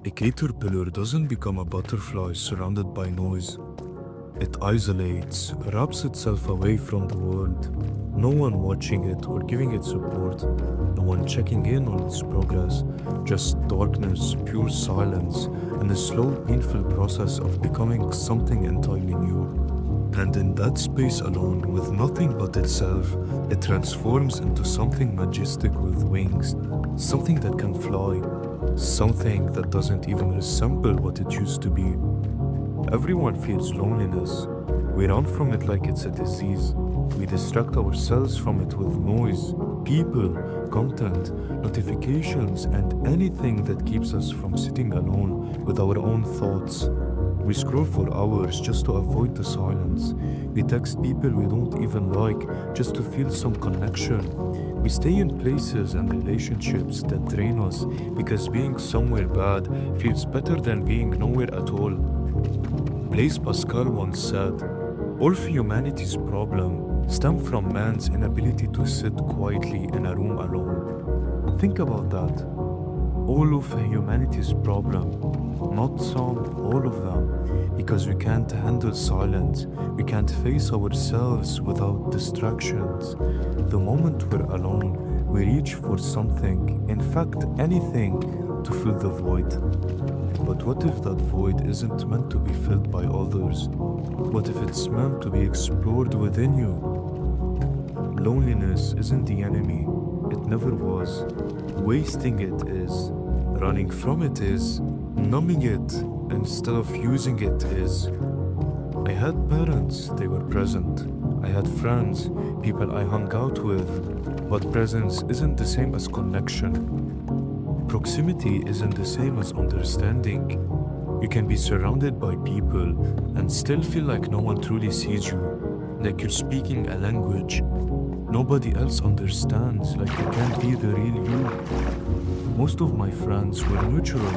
A caterpillar doesn't become a butterfly surrounded by noise. It isolates, wraps itself away from the world. No one watching it or giving it support. No one checking in on its progress. Just darkness, pure silence, and the slow, painful process of becoming something entirely new. And in that space alone, with nothing but itself, it transforms into something majestic with wings. Something that can fly. Something that doesn't even resemble what it used to be. Everyone feels loneliness. We run from it like it's a disease. We distract ourselves from it with noise, people, content, notifications, and anything that keeps us from sitting alone with our own thoughts. We scroll for hours just to avoid the silence. We text people we don't even like just to feel some connection. We stay in places and relationships that drain us because being somewhere bad feels better than being nowhere at all. Blaise Pascal once said, "All of humanity's problems stem from man's inability to sit quietly in a room alone." Think about that. All of humanity's problems, not some, all of them, because we can't handle silence, we can't face ourselves without distractions. The moment we're alone, we reach for something, in fact anything, to fill the void. But what if that void isn't meant to be filled by others? What if it's meant to be explored within you? Loneliness isn't the enemy. It never was. Wasting it is. Running from it is. Numbing it instead of using it is. I had parents, they were present. I had friends, people I hung out with. But presence isn't the same as connection. Proximity isn't the same as understanding. You can be surrounded by people and still feel like no one truly sees you, like you're speaking a language nobody else understands, like you can't be the real you. Most of my friends were neutral.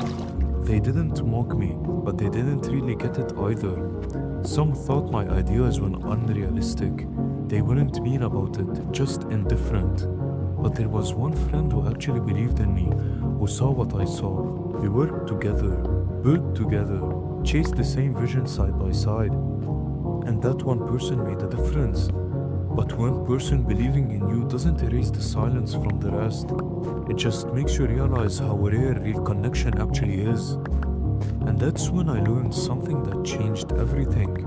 They didn't mock me, but they didn't really get it either. Some thought my ideas were unrealistic. They weren't mean about it, just indifferent. But there was one friend who actually believed in me, who saw what I saw. We worked together, built together, chased the same vision side by side. And that one person made a difference. But one person believing in you doesn't erase the silence from the rest. It just makes you realize how rare real connection actually is. And that's when I learned something that changed everything.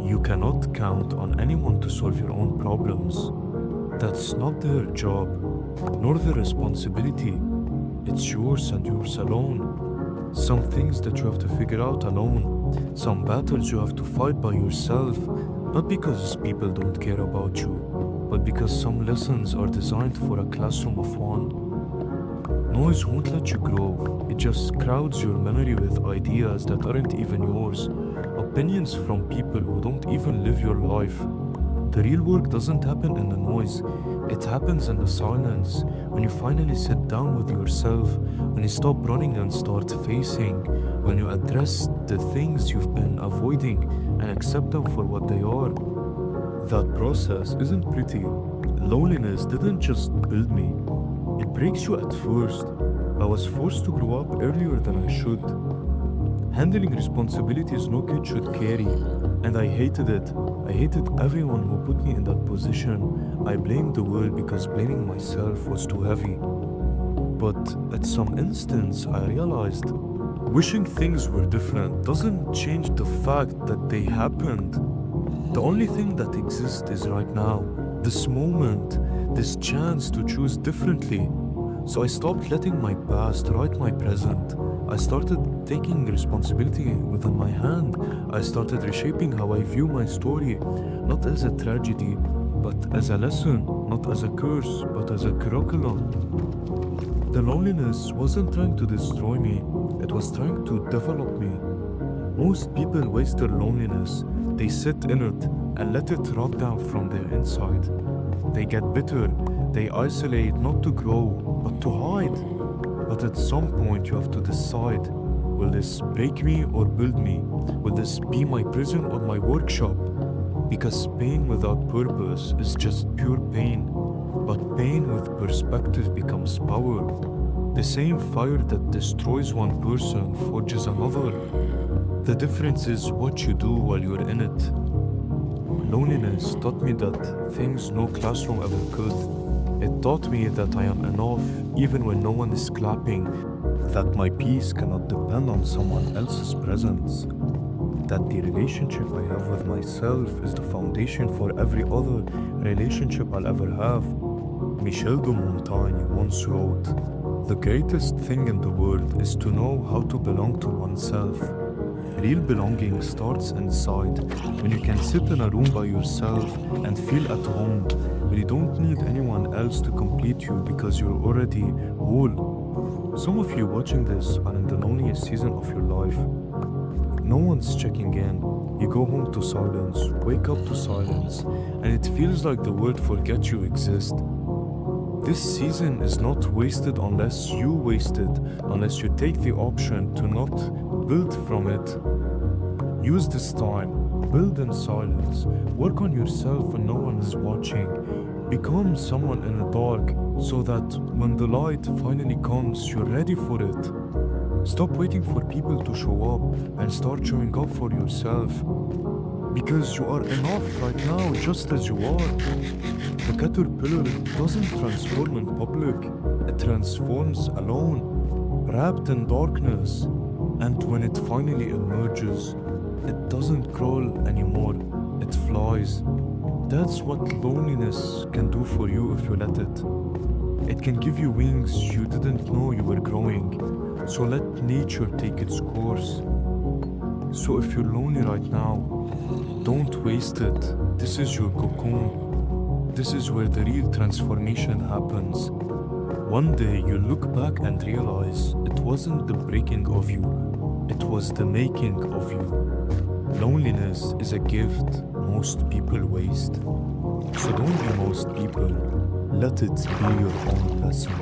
You cannot count on anyone to solve your own problems. That's not their job, nor their responsibility. It's yours and yours alone. Some things that you have to figure out alone. Some battles you have to fight by yourself. Not because people don't care about you, but because some lessons are designed for a classroom of one. Noise won't let you grow. It just crowds your memory with ideas that aren't even yours. Opinions from people who don't even live your life. The real work doesn't happen in the noise. It happens in the silence. When you finally sit down with yourself, when you stop running and start facing, when you address the things you've been avoiding and accept them for what they are. That process isn't pretty. Loneliness didn't just build me. It breaks you at first. I was forced to grow up earlier than I should. Handling responsibilities no kid should carry. And I hated it. I hated everyone who put me in that position. I blamed the world because blaming myself was too heavy. But at some instance, I realized wishing things were different doesn't change the fact that they happened. The only thing that exists is right now. This moment, this chance to choose differently. So I stopped letting my past write my present. I started taking responsibility within my hand. I started reshaping how I view my story, not as a tragedy, but as a lesson, not as a curse, but as a curriculum. The loneliness wasn't trying to destroy me, it was trying to develop me. Most people waste their loneliness. They sit in it and let it rot down from their inside. They get bitter, they isolate not to grow, but to hide. But at some point you have to decide, will this break me or build me? Will this be my prison or my workshop? Because pain without purpose is just pure pain. But pain with perspective becomes power. The same fire that destroys one person forges another. The difference is what you do while you're in it. Loneliness taught me that things no classroom ever could. It taught me that I am enough even when no one is clapping, that my peace cannot depend on someone else's presence, that the relationship I have with myself is the foundation for every other relationship I'll ever have. Michel de Montaigne once wrote, "The greatest thing in the world is to know how to belong to oneself." Real belonging starts inside, when you can sit in a room by yourself and feel at home, when you don't need anyone else to complete you because you're already whole. Some of you watching this are in the loneliest season of your life. No one's checking in. You go home to silence, wake up to silence, and it feels like the world forgets you exist. This season is not wasted unless you waste it, unless you take the option to not build from it. Use this time, build in silence, work on yourself when no one is watching. Become someone in the dark so that when the light finally comes, you're ready for it. Stop waiting for people to show up and start showing up for yourself. Because you are enough right now, just as you are. The caterpillar doesn't transform in public, it transforms alone, wrapped in darkness. And when it finally emerges, it doesn't crawl anymore, it flies. That's what loneliness can do for you if you let it. It can give you wings you didn't know you were growing. So let nature take its course. So if you're lonely right now, don't waste it. This is your cocoon. This is where the real transformation happens. One day you'll look back and realize it wasn't the breaking of you, it was the making of you. Loneliness is a gift most people waste. So don't be most people. Let it be your own blessing.